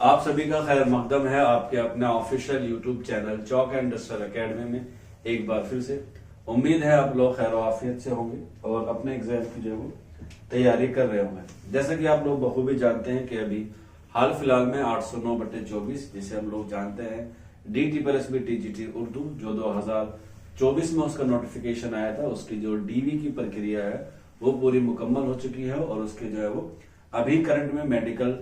आप सभी का खैर मकदम है आपके अपने official YouTube channel Chowk and duster academy में एक बार फिर से। उम्मीद है आप लोग खैर आफियत से होंगे और अपने एग्जाम की जो है वो तैयारी कर रहे होंगे। जैसा कि आप लोग बखूबी जानते हैं कि अभी हाल फिलहाल में 809/24 जिसे हम लोग जानते हैं DTPSB TGT उर्दू जो 2024 में उसका नोटिफिकेशन आया था, उसकी जो डीवी की प्रक्रिया है वो पूरी मुकम्मल हो चुकी है और उसके जो है वो अभी करंट में मेडिकल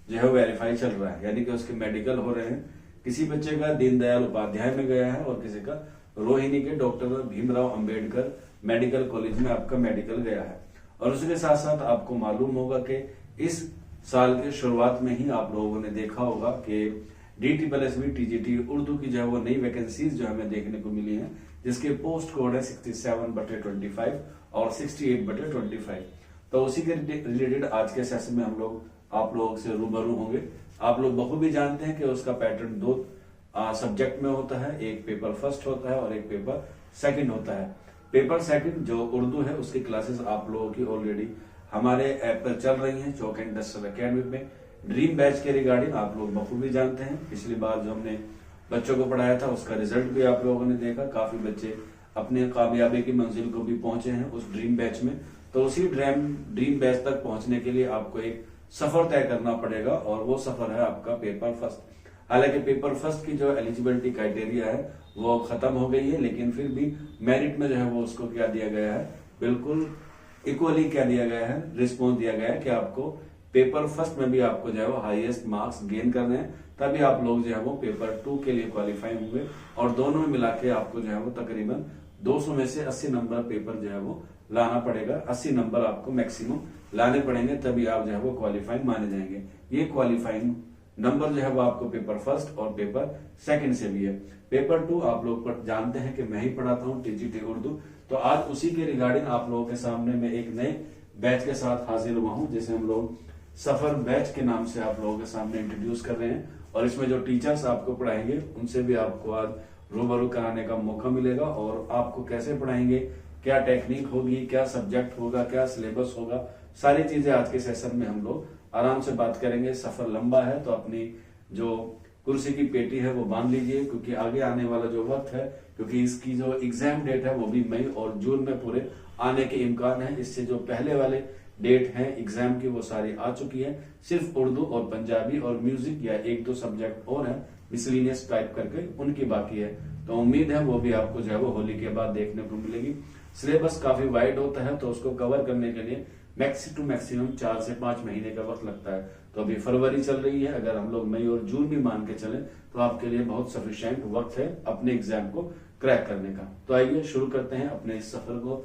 जो है वेरीफाई चल रहा है, यानी कि उसके मेडिकल हो रहे हैं। किसी बच्चे का दीनदयाल उपाध्याय में गया है और किसी का रोहिणी के doctor Bhimrao Ambedkar medical college में आपका मेडिकल गया है। और उसके साथ साथ आपको मालूम होगा कि इस साल के शुरुआत में ही आप लोगों ने देखा होगा कि DTPSB TGT उर्दू की जो है वो नई वैकेंसीज जो हमें देखने को मिली है, जिसके पोस्ट कोड है 67/25 और 68/25। तो उसी के रिलेटेड आज के सेशन में हम लोग आप लोगों से रूबरू होंगे। आप लोग बखूबी जानते हैं कि उसका पैटर्न दो सब्जेक्ट में होता है, एक पेपर फर्स्ट होता है और एक पेपर सेकंड होता है। पेपर सेकंड जो उर्दू है उसकी क्लासेस आप लोगों की ऑलरेडी हमारे ऐप पर चल रही हैं चौक एंड डस्टर एकेडमी में। ड्रीम बैच के रिगार्डिंग आप लोग बखूबी जानते हैं, पिछली बार जो हमने बच्चों को पढ़ाया था उसका रिजल्ट भी आप लोगों ने देखा। काफी बच्चे अपने कामयाबी की मंजिल को भी पहुंचे हैं उस ड्रीम बैच में। तो उसी ड्रीम बैच तक पहुंचने के लिए आपको एक सफर तय करना पड़ेगा और वो सफर है आपका पेपर फर्स्ट। हालांकि पेपर फर्स्ट की जो एलिजिबिलिटी क्राइटेरिया है वो खत्म हो गई है, लेकिन फिर भी मेरिट में जो है वो उसको क्या दिया गया है, बिल्कुल इक्वली क्या दिया गया है, रिस्पॉन्स दिया गया है कि आपको पेपर फर्स्ट में भी आपको जो है वो हाईएस्ट मार्क्स गेन करने हैं, तभी आप लोग जो है वो पेपर 2 के लिए क्वालिफाई होंगे। और दोनों में मिला के आपको जो है वो तकरीबन 200 में से 80 नंबर पेपर जो है वो लाना पड़ेगा। 80 नंबर आपको मैक्सिमम लाने पड़ेंगे, तभी आप जो है वो क्वालिफाइंग माने जाएंगे। ये क्वालिफाइंग नंबर जो है वो आपको पेपर फर्स्ट और पेपर सेकंड से भी है। पेपर 2 आप लोग जानते हैं कि मैं ही पढ़ाता हूँ TGT उर्दू। तो आज उसी के रिगार्डिंग आप लोगों के सामने मैं एक नए बैच के साथ हाजिर हुआ हूँ, जिसे हम लोग सफर बैच के नाम से आप लोगों के सामने इंट्रोड्यूस कर रहे हैं। और इसमें जो टीचर्स आपको पढ़ाएंगे उनसे भी आपको आज रूबरू कराने का मौका मिलेगा और आपको कैसे पढ़ाएंगे, क्या टेक्निक होगी, क्या सब्जेक्ट होगा, क्या सिलेबस होगा, सारी चीजें आज के सेशन में हम लोग आराम से बात करेंगे। सफर लंबा है तो अपनी जो कुर्सी की पेटी है वो बांध लीजिए, क्योंकि आगे आने वाला जो वक्त है, क्योंकि इसकी जो एग्जाम डेट है वो भी मई और जून में पूरे आने के इम्कान है। इससे जो पहले वाले डेट है एग्जाम की वो सारी आ चुकी है। सिर्फ उर्दू और पंजाबी और म्यूजिक या 1-2 सब्जेक्ट और है मिसलिनियस टाइप करके, उनकी बाकी है। तो उम्मीद है वो भी आपको जो है वो होली के बाद देखने को मिलेगी। सिलेबस काफी वाइड होता है तो उसको कवर करने के लिए मैक्सिमम 4 से 5 महीने का वक्त लगता है। तो अभी फरवरी चल रही है, अगर हम लोग मई और जून भी मान के चलें तो आपके लिए बहुत सफिशिएंट वक्त है अपने एग्जाम को क्रैक करने का। तो आइए शुरू करते हैं अपने इस सफर को।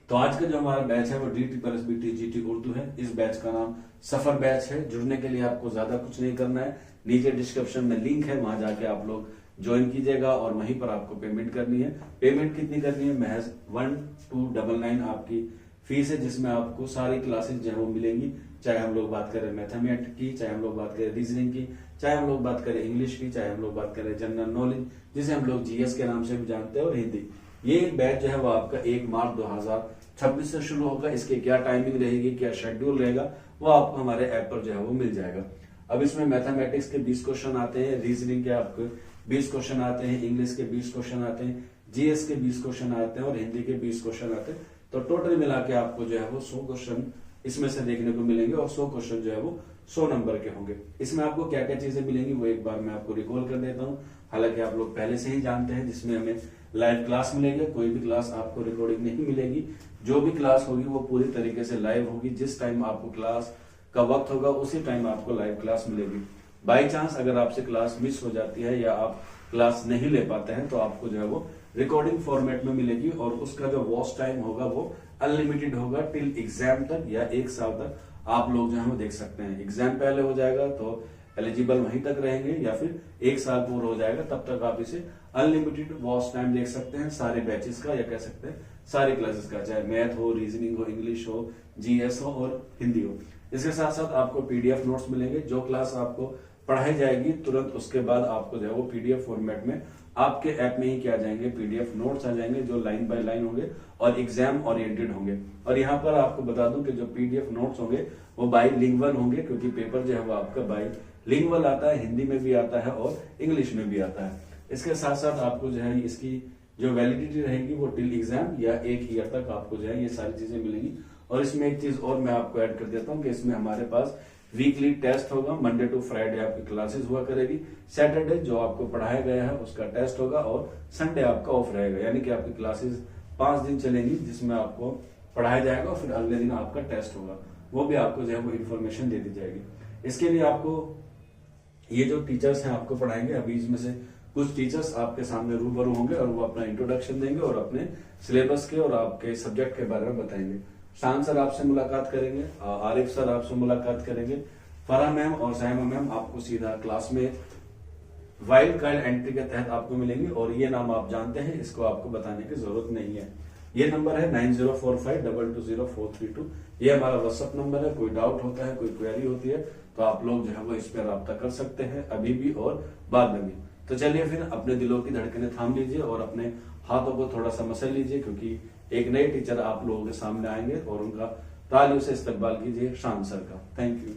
तो आज का जो हमारा बैच है वो DTPSB TGT उर्दू है। इस बैच का नाम सफर बैच है। जुड़ने के लिए आपको ज्यादा कुछ नहीं करना है, नीचे डिस्क्रिप्शन में लिंक है, वहां जाके आप लोग ज्वाइन कीजिएगा और वहीं पर आपको पेमेंट करनी है। पेमेंट कितनी करनी है? महज 1299 आपकी फीस है, जिसमें आपको सारी क्लासेस जो है वो मिलेंगी। चाहे हम लोग बात करें मैथमेटिक्स की, चाहे हम लोग बात करें रीजनिंग की, चाहे हम लोग बात करें इंग्लिश की, चाहे हम लोग बात करें जनरल नॉलेज जिसे हम लोग GS के नाम से भी जानते हैं, और हिंदी। ये बैच जो है वो आपका 1 मार्च 2026 से शुरू होगा। इसकी क्या टाइमिंग रहेगी, क्या शेड्यूल रहेगा, वो आपको हमारे ऐप पर जो है वो मिल जाएगा। अब इसमें मैथमेटिक्स के 20 क्वेश्चन आते हैं, रीजनिंग के आपको 20 क्वेश्चन आते हैं, इंग्लिश के 20 क्वेश्चन आते हैं, GS के 20 क्वेश्चन आते हैं और हिंदी के 20 क्वेश्चन आते हैं। तो टोटल मिला के आपको जो है वो 100 क्वेश्चन इसमें से देखने को मिलेंगे और 100 क्वेश्चन जो है वो 100 नंबर के होंगे। इसमें आपको क्या क्या चीजें मिलेंगी वो एक बार मैं आपको रिकॉल कर देता हूँ। हालांकि आप लोग पहले से ही जानते हैं, जिसमें हमें लाइव क्लास मिलेगी, कोई भी क्लास आपको रिकॉर्डिंग नहीं मिलेगी। जो भी क्लास होगी वो पूरी तरीके से लाइव होगी। जिस टाइम आपको क्लास का वक्त होगा उसी टाइम आपको लाइव क्लास मिलेगी। बाई चांस अगर आपसे क्लास मिस हो जाती है या आप क्लास नहीं ले पाते हैं तो आपको जो है वो रिकॉर्डिंग फॉर्मेट में मिलेगी और उसका जो वॉच टाइम होगा वो अनलिमिटेड होगा टिल एग्जाम तक, या 1 साल तक आप लोग जो है वो देख सकते हैं। एग्जाम पहले हो जाएगा तो एलिजिबल वहीं तक रहेंगे, या फिर 1 साल पूरा हो जाएगा तब तक आप इसे अनलिमिटेड वॉच टाइम देख सकते हैं सारे बैचेस का, या कह सकते हैं सारी क्लासेस का, चाहे मैथ हो, रीजनिंग हो, इंग्लिश हो, GS हो और हिंदी हो। इसके साथ साथ आपको PDF नोट्स मिलेंगे। जो क्लास आपको पढ़ाई जाएगी तुरंत उसके बाद आपको जो है वो PDF फॉर्मेट में आपके ऐप में ही क्या आ जाएंगे, PDF नोट्स आ जाएंगे जो लाइन बाय लाइन होंगे और एग्जाम ओरिएंटेड होंगे। और यहाँ पर आपको बता दूं कि जो PDF नोट्स होंगे वो बाईलिंगुअल होंगे, क्योंकि पेपर जो है वो आपका बाईलिंगुअल आता है, हिंदी में भी आता है और इंग्लिश में भी आता है। इसके साथ साथ आपको जो है इसकी जो वैलिडिटी रहेगी वो टिल एग्जाम या 1 ईयर तक आपको जो है ये सारी चीजें मिलेंगी। और इसमें एक चीज और मैं आपको ऐड कर देता हूँ कि इसमें हमारे पास वीकली टेस्ट होगा, मंडे टू फ्राइडे आपकी क्लासेस हुआ करेगी, सैटरडे जो आपको पढ़ाया गया है उसका टेस्ट होगा और संडे आपका ऑफ रहेगा। यानी कि आपकी क्लासेस 5 दिन चलेंगी जिसमें आपको पढ़ाया जाएगा और फिर अगले दिन आपका टेस्ट होगा, वो भी आपको जो है वो इन्फॉर्मेशन दे दी जाएगी। इसके लिए आपको ये जो टीचर्स हैं आपको पढ़ाएंगे, अभी इसमें से कुछ टीचर्स आपके सामने रूबरू होंगे और वो अपना इंट्रोडक्शन देंगे और अपने सिलेबस के और आपके सब्जेक्ट के बारे में बताएंगे। शान सर आपसे मुलाकात करेंगे, आरिफ सर आपसे मुलाकात करेंगे, फराह मैम और साइमा मैम आपको सीधा क्लास में वाइल्ड कार्ड एंट्री के तहत आपको मिलेंगी। और ये नाम आप जानते हैं, इसको आपको बताने की जरूरत नहीं है। ये नंबर है 9045220432। ये हमारा व्हाट्सएप नंबर है। कोई डाउट होता है, कोई क्वेरी होती है तो आप लोग जो है वो इस पर रब्ता कर सकते हैं, अभी भी और बाद में भी। तो चलिए फिर अपने दिलों की धड़कनें थाम लीजिए और अपने हाथों को थोड़ा सा मसल लीजिए, क्योंकि एक नए टीचर आप लोगों के सामने आएंगे और उनका तालियों से इस्तकबाल कीजिए शान सर का। Thank you.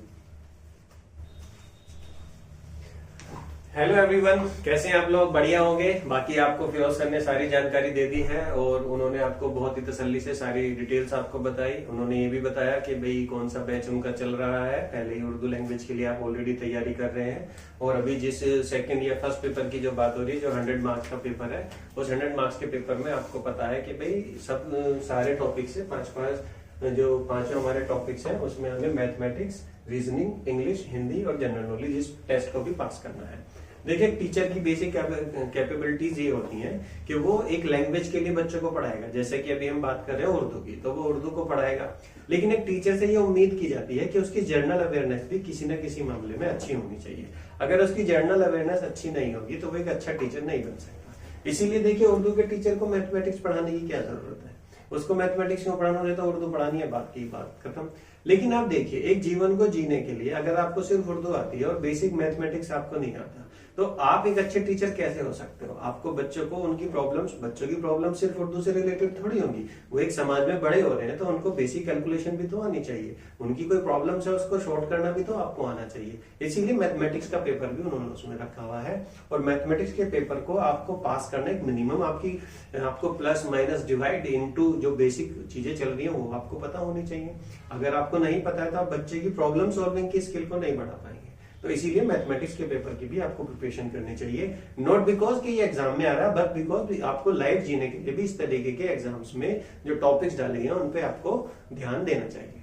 हेलो एवरीवन, कैसे हैं आप लोग? बढ़िया होंगे। बाकी आपको फिरोज सर ने सारी जानकारी दे दी है और उन्होंने आपको बहुत ही तसल्ली से सारी डिटेल्स आपको बताई। उन्होंने ये भी बताया कि भाई कौन सा बैच उनका चल रहा है। पहले ही उर्दू लैंग्वेज के लिए आप ऑलरेडी तैयारी कर रहे हैं और अभी जिस सेकंड या फर्स्ट पेपर की जो बात हो रही है, जो 100 मार्क्स का पेपर है, उस 100 मार्क्स के पेपर में आपको पता है कि भाई सब सारे टॉपिक से 5-5 जो 5 हमारे टॉपिक्स हैं उसमें हमें मैथमेटिक्स, रीजनिंग, इंग्लिश, हिंदी और जनरल नॉलेज इस टेस्ट को भी पास करना है। देखिए, टीचर की बेसिक कैपेबिलिटीज ये होती हैं कि वो एक लैंग्वेज के लिए बच्चों को पढ़ाएगा। जैसे कि अभी हम बात कर रहे हैं उर्दू की, तो वो उर्दू को पढ़ाएगा, लेकिन एक टीचर से ये उम्मीद की जाती है कि उसकी जर्नल अवेयरनेस भी किसी न किसी मामले में अच्छी होनी चाहिए। अगर उसकी जर्नल अवेयरनेस अच्छी नहीं होगी तो वो एक अच्छा टीचर नहीं बन सकता। इसीलिए देखिए, उर्दू के टीचर को मैथमेटिक्स पढ़ाने की क्या जरूरत है? उसको मैथमेटिक्स क्यों पढ़ाना है? तो उर्दू पढ़ानी है, बात की बात खत्म। लेकिन आप देखिए, एक जीवन को जीने के लिए अगर आपको सिर्फ उर्दू आती है और बेसिक मैथमेटिक्स आपको नहीं आता, तो आप एक अच्छे टीचर कैसे हो सकते हो? आपको बच्चों को उनकी प्रॉब्लम्स, बच्चों की प्रॉब्लम सिर्फ उर्दू से रिलेटेड थोड़ी होगी। वो एक समाज में बड़े हो रहे हैं तो उनको बेसिक कैलकुलेशन भी तो आनी चाहिए। उनकी कोई प्रॉब्लम्स है उसको शॉर्ट करना भी तो आपको आना चाहिए। इसीलिए मैथमेटिक्स का पेपर भी उन्होंने उसमें रखा हुआ है। और मैथमेटिक्स के पेपर को आपको पास करना एक मिनिमम आपको प्लस माइनस डिवाइड इनटू जो बेसिक चीजें चल रही है वो आपको पता होनी चाहिए। अगर आपको नहीं पता है तो आप बच्चे की प्रॉब्लम सॉल्विंग की स्किल को नहीं बढ़ा पाएंगे। तो इसीलिए मैथमेटिक्स के पेपर की भी आपको प्रिपरेशन करनी चाहिए, नॉट बिकॉज कि ये एग्जाम में आ रहा है, बट बिकॉज आपको लाइफ जीने के लिए भी इस तरीके के एग्जाम्स में जो टॉपिक्स डाले हैं उन पे आपको ध्यान देना चाहिए।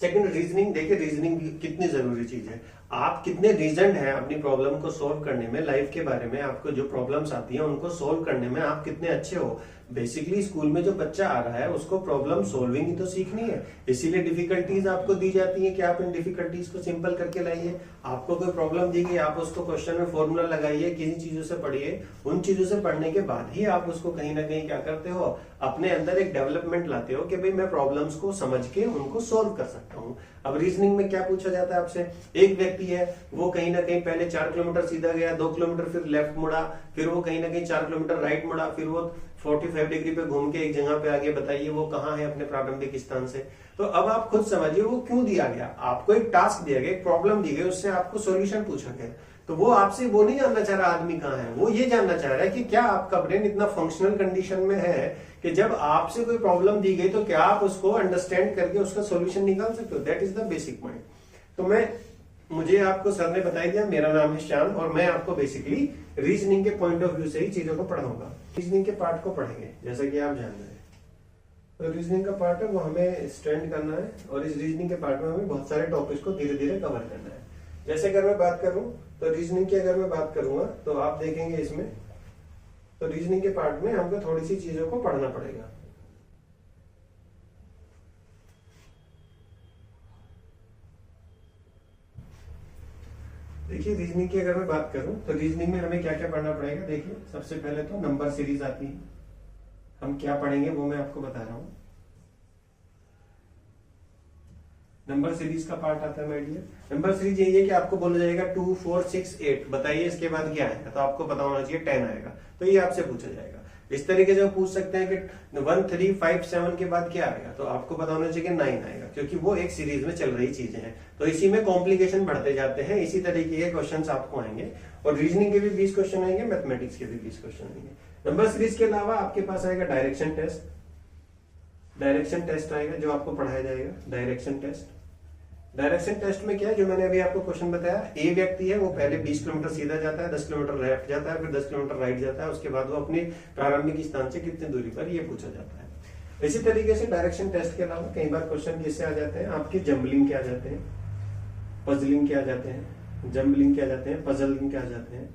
Second, reasoning. देखिए, रीजनिंग कितनी जरूरी चीज है। आप कितने रीजन हैं अपनी प्रॉब्लम को सोल्व करने में, लाइफ के बारे में आपको जो प्रॉब्लम्स आती हैं उनको सोल्व करने में आप कितने अच्छे हो। बेसिकली स्कूल में जो बच्चा आ रहा है उसको प्रॉब्लम सोल्विंग ही तो सीखनी है। इसीलिए डिफिकल्टीज आपको दी जाती है कि आप इन डिफिकल्टीज को सिंपल करके लाइए। आपको कोई प्रॉब्लम दी गई, आप उसको क्वेश्चन में फॉर्मूला लगाइए, किसी चीजों से पढ़िए। उन चीजों से पढ़ने के बाद ही आप उसको कहीं ना कहीं क्या करते हो, अपने अंदर एक डेवलपमेंट लाते हो कि भाई मैं प्रॉब्लम्स को समझ के उनको सोल्व कर सकता हूँ। अब रीजनिंग में क्या पूछा जाता है आपसे? एक व्यक्ति है, वो कहीं ना कहीं पहले 4 किलोमीटर सीधा गया, 2 किलोमीटर फिर लेफ्ट मुड़ा, फिर वो कहीं ना कहीं 4 किलोमीटर राइट मुड़ा, फिर वो 45 डिग्री पे घूम के एक जगह पे आगे, बताइए वो कहाँ है अपने प्रारंभिक स्थान से। तो अब आप खुद समझिए वो क्यों दिया गया। आपको एक टास्क दिया गया, एक प्रॉब्लम दी गई, उससे आपको सॉल्यूशन पूछा गया। तो वो आपसे वो नहीं जानना चाह रहा आदमी कहाँ है, वो ये जानना चाह रहा है कि क्या आपका ब्रेन इतना फंक्शनल कंडीशन में है कि जब आपसे कोई प्रॉब्लम दी गई तो क्या आप उसको अंडरस्टैंड करके उसका सॉल्यूशन निकाल सकते हो। That is the basic point. तो मुझे आपको सर ने बताई दिया, मेरा नाम है श्याम और मैं आपको बेसिकली रीजनिंग के पॉइंट ऑफ व्यू से ही चीजों को पढ़ाऊंगा। रीजनिंग के पार्ट को पढ़ेंगे जैसा कि आप जान रहे हैं। तो रीजनिंग का पार्ट है वो हमें स्टैंड करना है और इस रीजनिंग के पार्ट में हमें बहुत सारे टॉपिक्स को धीरे धीरे कवर करना है। जैसे अगर मैं बात करूं तो रीजनिंग की अगर मैं बात करूंगा तो आप देखेंगे इसमें, तो रीजनिंग के पार्ट में हमको थोड़ी सी चीजों को पढ़ना पड़ेगा। देखिए, रीजनिंग की अगर मैं बात करूं तो रीजनिंग में हमें क्या क्या पढ़ना पड़ेगा। देखिए, सबसे पहले तो नंबर सीरीज आती है। हम क्या पढ़ेंगे वो मैं आपको बता रहा हूं। नंबर सीरीज का पार्ट आता है माय डियर। नंबर सीरीज यही है कि आपको बोला जाएगा 2, 4, 6, 8 बताइए इसके बाद क्या आएगा, तो आपको पता होना चाहिए 10 आएगा, तो ये आपसे पूछा जाएगा। इस तरीके से वो पूछ सकते हैं कि 1357 के बाद क्या आएगा, तो आपको पता होना चाहिए कि 9 आएगा, क्योंकि वो एक सीरीज में चल रही चीजें हैं। तो इसी में कॉम्प्लिकेशन बढ़ते जाते हैं। इसी तरीके के क्वेश्चन आपको आएंगे और रीजनिंग के भी 20 क्वेश्चन आएंगे, मैथमेटिक्स के भी 20 क्वेश्चन आएंगे। नंबर सीरीज के अलावा आपके पास आएगा डायरेक्शन टेस्ट। डायरेक्शन टेस्ट आएगा जो आपको पढ़ाया जाएगा। डायरेक्शन टेस्ट में क्या है, जो मैंने अभी आपको क्वेश्चन बताया, ए व्यक्ति है वो पहले 20 किलोमीटर सीधा जाता है, 10 किलोमीटर लेफ्ट जाता है, फिर 10 किलोमीटर राइट जाता है, उसके बाद वो अपने प्रारंभिक स्थान से कितनी दूरी पर, ये पूछा जाता है। इसी तरीके से डायरेक्शन टेस्ट के अलावा कई बार क्वेश्चन जिससे आ जाते हैं आपके जम्बलिंग के आ जाते हैं, पजलिंग के आ जाते हैं, जम्बलिंग के आ जाते हैं, पजलिंग के आ जाते हैं।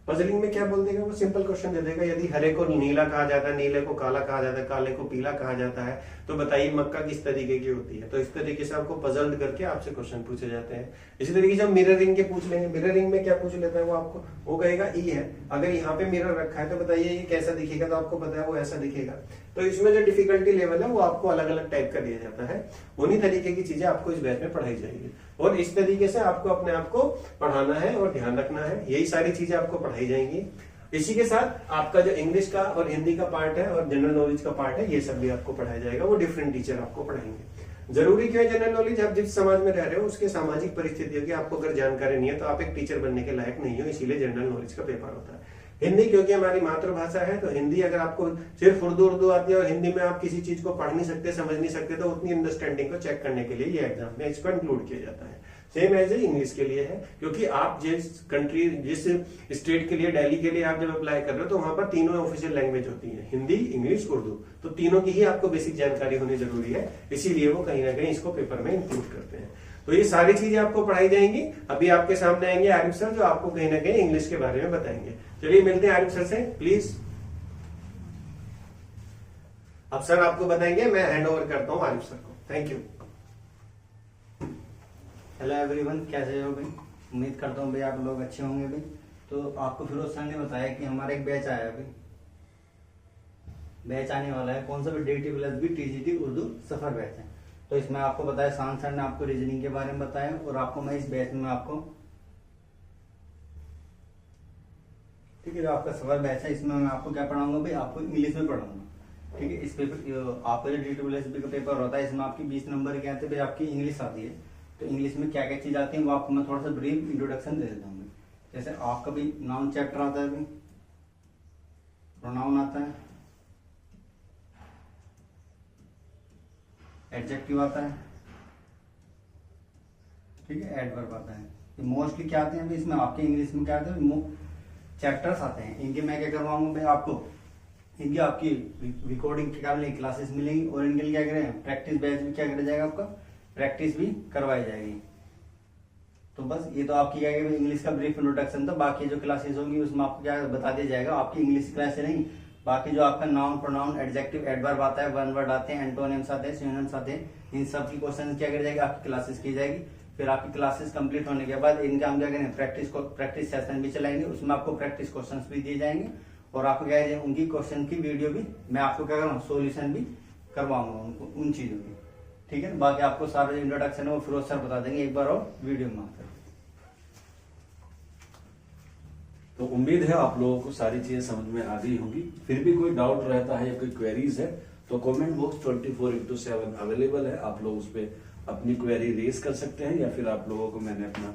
पजलिंग में क्या बोल देगा, वो सिंपल क्वेश्चन दे देगा, यदि हरे को नीला कहा जाता है, नीले को काला कहा जाता है, काले को पीला कहा जाता है, तो बताइए मक्का किस तरीके की होती है। तो इस तरीके से आपको पजल्ड करके आपसे क्वेश्चन पूछे जाते हैं। इसी तरीके से हम मिररिंग के पूछ लेंगे। मिररिंग में क्या पूछ लेता है वो आपको, वो कहेगा ई है, अगर यहाँ पे मिरर रखा है तो बताइए ये कैसा दिखेगा, तो आपको पता है वो ऐसा दिखेगा। तो इसमें जो डिफिकल्टी लेवल है वो आपको अलग अलग टाइप का दिया जाता है। उन्हीं तरीके की चीजें आपको इस बैच में पढ़ाई जाएगी और इस तरीके से आपको अपने आप को पढ़ाना है और ध्यान रखना है। यही सारी चीजें आपको पढ़ाई जाएंगी। इसी के साथ आपका जो इंग्लिश का और हिंदी का पार्ट है और जनरल नॉलेज का पार्ट है, ये सब भी आपको पढ़ाया जाएगा। वो डिफरेंट टीचर आपको पढ़ाएंगे। जरूरी क्यों है जनरल नॉलेज, आप जिस समाज में रह रहे हो उसके सामाजिक परिस्थितियों की आपको अगर जानकारी नहीं है तो आप एक टीचर बनने के लायक नहीं हो, इसीलिए जनरल नॉलेज का पेपर होता है। हिंदी क्योंकि हमारी मातृभाषा है, तो हिंदी अगर आपको सिर्फ उर्दू आती है और हिंदी में आप किसी चीज को पढ़ नहीं सकते, समझ नहीं सकते, तो उतनी अंडरस्टैंडिंग को चेक करने के लिए ये एग्जाम में इसको इंक्लूड किया जाता है। सेम एज इंग्लिश के लिए है, क्योंकि आप जिस कंट्री, जिस स्टेट के लिए, दिल्ली के लिए आप जब अप्लाई कर रहे हो तो वहां पर तीनों ऑफिशियल लैंग्वेज होती है, हिंदी, इंग्लिश, उर्दू। तो तीनों की ही आपको बेसिक जानकारी होनी जरूरी है, इसीलिए वो कहीं ना कहीं इसको पेपर में इंक्लूड करते हैं। तो ये सारी चीजें आपको पढ़ाई जाएंगी। अभी आपके सामने आएंगे आरिफ सर, जो आपको कहीं ना कहीं इंग्लिश के बारे में बताएंगे। चलिए मिलते हैं आरिफ सर से, प्लीज। अब सर आपको बताएंगे, मैं हैंड ओवर करता हूँ आरिफ सर को। Thank you. हेलो एवरीवन, कैसे हो भाई? उम्मीद करता हूँ भाई आप लोग अच्छे होंगे भाई। तो आपको फिरोज सर ने बताया कि हमारा एक बैच आया भाई, बैच आने वाला है। कौन सा भी DT+B TGT उर्दू सफर बैच है। तो इसमें आपको बताया, शान सर ने आपको रीजनिंग के बारे में बताया और आपको मैं इस बैच में आपको, ठीक है, जो आपका सफर बैच है इसमें मैं आपको क्या पढ़ाऊंगा भाई, आपको इंग्लिश में पढ़ाऊंगा। ठीक है, इस पेपर आपका जो DT+B का पेपर होता है इसमें आपकी 20 नंबर के आते हैं भाई, आपकी इंग्लिश आती है। तो इंग्लिश में क्या क्या चीज आती है वो आपको मैं थोड़ा सा ब्रीफ इंट्रोडक्शन दे देता हूँ। जैसे आपका भी नाउन चैप्टर आता है भाई, प्रोनाउन आता है, एडजेक्टिव आता है, ठीक है, एडवर्ब आता है। मोस्टली क्या आते हैं भाई इसमें, आपके इंग्लिश में क्या आते हैं, चैप्टर्स आते हैं। इनके मैं क्या करवाऊंगा भाई आपको, इनकी आपकी रिकॉर्डिंग क्या मिलेगी, क्लासेस मिलेंगी और इनके लिए क्या करें, प्रैक्टिस बैच भी क्या किया जाएगा, आपका प्रैक्टिस भी करवाई जाएगी। तो बस ये तो आपकी क्या है इंग्लिश का ब्रीफ इंट्रोडक्शन था। बाकी जो क्लासेस होंगी उसमें आपको क्या बता दिया जाएगा, आपकी इंग्लिश क्लास से नहीं, बाकी जो आपका नाउन, प्रोनाउन, एडजेक्टिव, एडवर्ब आता है, वन वर्ड आते हैं, एंटोनिम्स आते हैं, सिनोनिम्स आते हैं, इन सब की क्वेश्चन क्या कर जाएगा, आपकी क्लासेस की जाएगी। फिर आपकी क्लासेस कंप्लीट होने के बाद इनका हम क्या करेंगे, प्रैक्टिस सेशन भी चलाएंगे। उसमें आपको प्रैक्टिस क्वेश्चन भी दिए जाएंगे और आपको क्या है उनकी क्वेश्चन की वीडियो भी मैं आपको क्या करूँगा, सोल्यूशन भी करवाऊंगा उनको उन चीजों की। ठीक है, बाकी आपको सारा जो इंट्रोडक्शन है वो फिरोज सर बता देंगे एक बार और वीडियो में आकर। तो उम्मीद है आप लोगों को सारी चीजें समझ में आ गई होंगी। फिर भी कोई डाउट रहता है या कोई क्वेरीज है तो कमेंट बॉक्स 24/7 अवेलेबल है, आप लोग उस पर अपनी क्वेरी रेज कर सकते हैं, या फिर आप लोगों को मैंने अपना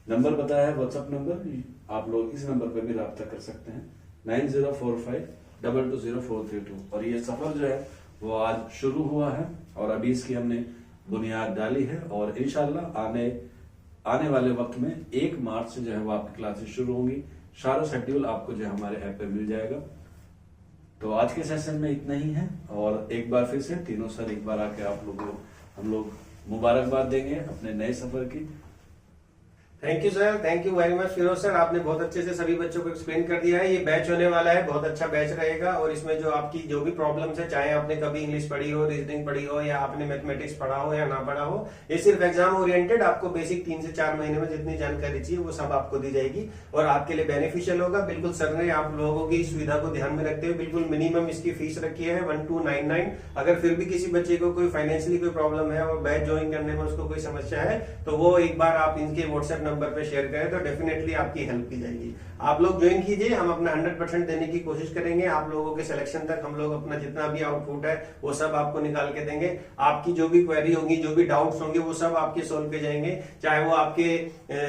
नंबर बताया है, व्हाट्सएप नंबर, आप लोग इस नंबर पर भी रब्ता कर सकते हैं 9045220432। और ये सफर जो है वो आज शुरू हुआ है और अभी इसकी हमने बुनियाद डाली है और इंशाल्लाह आने वाले वक्त में 1 मार्च से जो है वो आपकी क्लासेस शुरू होंगी। सारा शेड्यूल आपको जो है हमारे ऐप पे मिल जाएगा। तो आज के सेशन में इतना ही है और एक बार फिर से तीनों सर एक बार आके आप लोगों को हम लोग मुबारकबाद देंगे अपने नए सफर की। Thank you sir, thank you very much Firoz sir, आपने बहुत अच्छे से सभी बच्चों को एक्सप्लेन कर दिया है। ये बैच होने वाला है, बहुत अच्छा बैच रहेगा और इसमें जो आपकी जो भी प्रॉब्लम्स है, चाहे आपने कभी इंग्लिश पढ़ी हो, रीजनिंग पढ़ी हो या आपने मैथमेटिक्स पढ़ा हो या ना पढ़ा हो, ये सिर्फ एग्जाम ओरिएंटेड आपको बेसिक 3 से 4 महीने में जितनी जानकारी चाहिए वो सब आपको दी जाएगी और आपके लिए बेनिफिशियल होगा। बिल्कुल सर ने आप लोगों की सुविधा को ध्यान में रखते हुए बिल्कुल मिनिमम इसकी फीस रखी है 1299। अगर फिर भी किसी बच्चे को कोई फाइनेंशियली कोई प्रॉब्लम है और बैच ज्वाइन करने में उसको कोई समस्या है तो वो एक बार आप इनके व्हाट्सएप नंबर पे शेयर करें तो डेफिनेटली आपकी हेल्प की जाएगी। आप लोग ज्वाइन कीजिए, हम अपना 100% देने की कोशिश करेंगे। आप लोगों के सिलेक्शन तक हम लोग अपना जितना भी आउटपुट है वो सब आपको निकाल के देंगे। आपकी जो भी क्वेरी होगी, जो भी डाउट्स होंगे, वो सब आपके सोल्व पे जाएंगे। चाहे वो आपके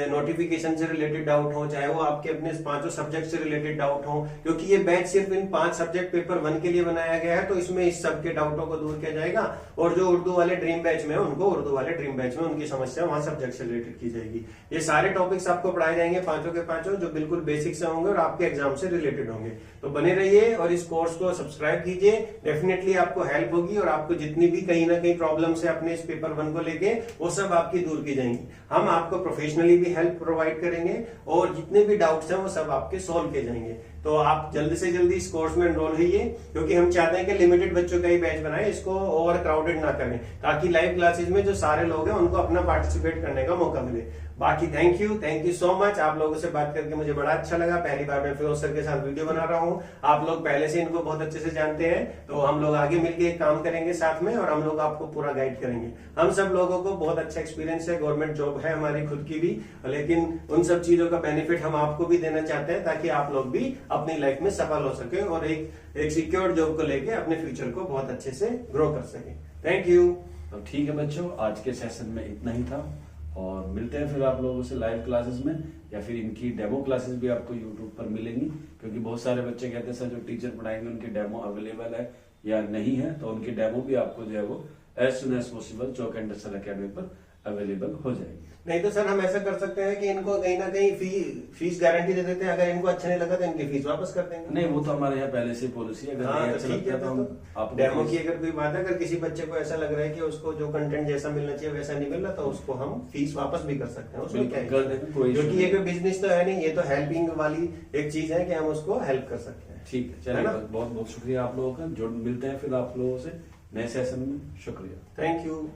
नोटिफिकेशन से रिलेटेड डाउट हो, चाहे वो आपके अपने 5 सब्जेक्ट से रिलेटेड डाउट हो, क्योंकि ये बैच सिर्फ इन 5 सब्जेक्ट पेपर 1 के लिए बनाया गया है, तो इसमें इस सब के डाउटों को दूर किया जाएगा। और जो उर्दू वाले ड्रीम बैच में है, उनको उर्दू वाले ड्रीम बैच में उनकी समस्या वहां सब्जेक्ट से रिलेटेड की जाएगी। ये सारे टॉपिक्स आपको पढ़ाए जाएंगे, पांचों के पांचों, जो बिल्कुल बेसिक से होंगे और आपके एग्जाम से रिलेटेड होंगे। तो बने रहिए और इस कोर्स को सब्सक्राइब कीजिए, डेफिनेटली आपको हेल्प होगी और आपको जितनी भी कहीं ना कहीं प्रॉब्लम्स है अपने इस पेपर 1 को लेके, वो सब आपकी दूर की जाएंगी। हम आपको प्रोफेशनली भी हेल्प प्रोवाइड करेंगे और जितने भी डाउट्स हैं वो सब आपके सोल्व किए जाएंगे। तो आप जल्दी से जल्दी इस कोर्स में एनरोल होइए, क्योंकि हम चाहते हैं कि लिमिटेड बच्चों का ही बैच बनाए, इसको ओवर क्राउडेड ना करें, ताकि लाइव क्लासेस में जो सारे लोग हैं उनको अपना पार्टिसिपेट करने का मौका मिले। बाकी थैंक यू सो मच। आप लोगों से बात करके मुझे बड़ा अच्छा लगा। पहली बार मैं फिरोज सर के साथ वीडियो बना रहा हूँ। आप लोग पहले से इनको बहुत अच्छे से जानते हैं, तो हम लोग आगे मिलकर एक काम करेंगे साथ में, और हम लोग आपको पूरा गाइड करेंगे। हम सब लोगों को बहुत अच्छा एक्सपीरियंस है, गवर्नमेंट जॉब है हमारी खुद की भी, लेकिन उन सब चीजों का बेनिफिट हम आपको भी देना चाहते हैं, ताकि आप लोग भी अपनी लाइफ में सफल हो सके और एक सिक्योर जॉब को लेके अपने फ्यूचर को बहुत अच्छे से ग्रो कर सके। Thank you. तो ठीक है बच्चों, आज के सेशन में इतना ही था, और मिलते हैं फिर आप लोगों से लाइव क्लासेस में, या फिर इनकी डेमो क्लासेस भी आपको यूट्यूब पर मिलेंगी, क्योंकि बहुत सारे बच्चे कहते हैं सर जो टीचर पढ़ाएंगे उनकी डेमो अवेलेबल है या नहीं है, तो उनकी डेमो भी आपको जो है वो as soon as possible chalk and duster academy पर अवेलेबल हो जाएगी। नहीं तो सर हम ऐसा कर सकते हैं कि इनको कहीं ना कहीं फीस गारंटी दे देते हैं, अगर इनको अच्छा नहीं लगा तो इनकी फीस वापस कर देंगे। नहीं, वो तो हमारे यहाँ पहले से पॉलिसी है, अगर हाँ, नहीं तो अच्छा ठीक लगता है। है तो हम आपको डेमो की अगर कोई बात है, अगर किसी बच्चे को ऐसा लग रहा है कि उसको जो कंटेंट जैसा मिलना चाहिए वैसा नहीं मिल रहा, तो उसको हम फीस वापस भी कर सकते हैं। उसमें क्या है, कर देंगे, कोई क्योंकि ये कोई बिजनेस तो है नहीं, ये तो हेल्पिंग वाली एक चीज है कि हम उसको हेल्प कर सकते हैं। ठीक है, चलिए बहुत बहुत शुक्रिया आप लोगों का। जो मिलते हैं फिर आप लोगों से नए सेशन में। शुक्रिया, थैंक यू।